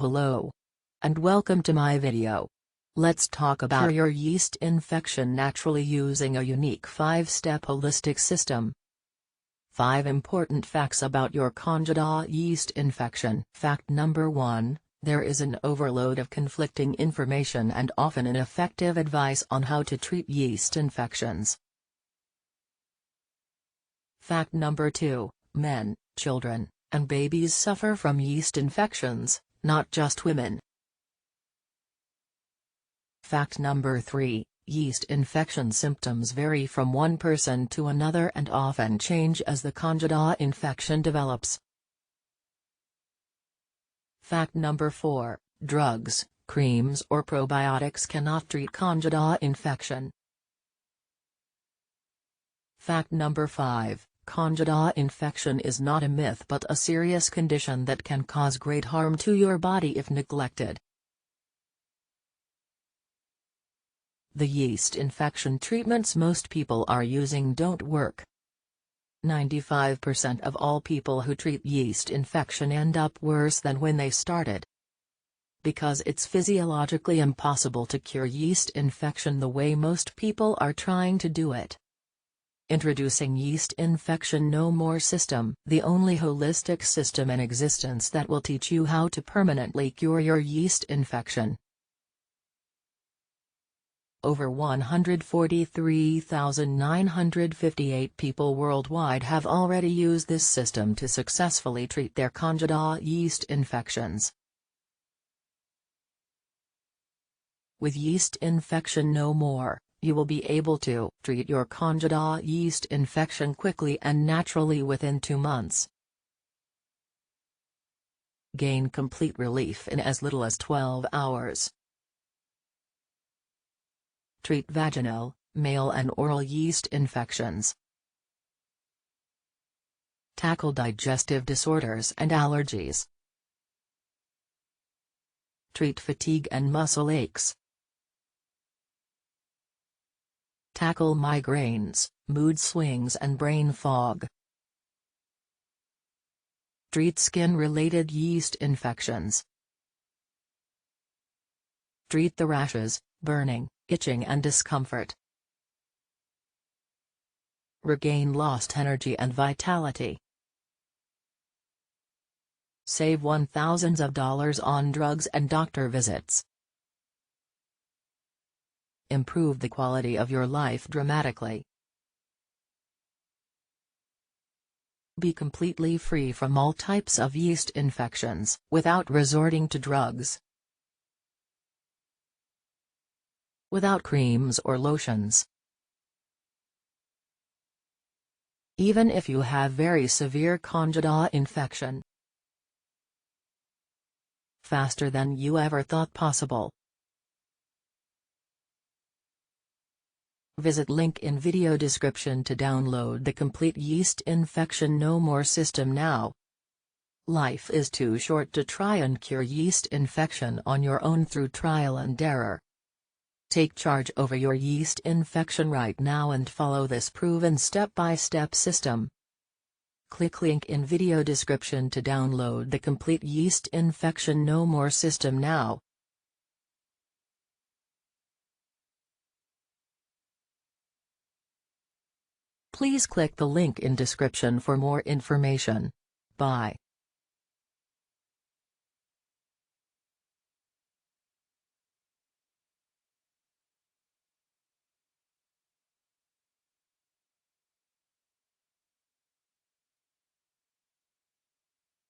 Hello. And welcome to my video. Let's talk about your yeast infection naturally using a unique 5-step holistic system. 5 important facts about your Candida yeast infection. Fact number 1, there is an overload of conflicting information and often ineffective advice on how to treat yeast infections. Fact number 2, men, children, and babies suffer from yeast infections, not just women. Fact number 3, yeast infection symptoms vary from one person to another and often change as the Candida infection develops. Fact number 4, drugs, creams or probiotics cannot treat Candida infection. Fact number 5, Candida infection is not a myth but a serious condition that can cause great harm to your body if neglected. The yeast infection treatments most people are using don't work. 95% of all people who treat yeast infection end up worse than when they started. Because it's physiologically impossible to cure yeast infection the way most people are trying to do it. Introducing Yeast Infection No More System, the only holistic system in existence that will teach you how to permanently cure your yeast infection. Over 143,958 people worldwide have already used this system to successfully treat their Candida yeast infections. With Yeast Infection No More, you will be able to treat your Candida yeast infection quickly and naturally within 2 months. Gain complete relief in as little as 12 hours. Treat vaginal, male and oral yeast infections. Tackle digestive disorders and allergies. Treat fatigue and muscle aches. Tackle migraines, mood swings and brain fog. Treat skin-related yeast infections. Treat the rashes, burning, itching and discomfort. Regain lost energy and vitality. Save thousands of dollars on drugs and doctor visits. Improve the quality of your life dramatically. Be completely free from all types of yeast infections without resorting to drugs. Without creams or lotions. Even if you have very severe Candida infection. Faster than you ever thought possible. Visit link in video description to download the complete Yeast Infection No More system now. Life is too short to try and cure yeast infection on your own through trial and error. Take charge over your yeast infection right now and follow this proven step-by-step system. Click link in video description to download the complete Yeast Infection No More system now. Please click the link in description for more information. Bye.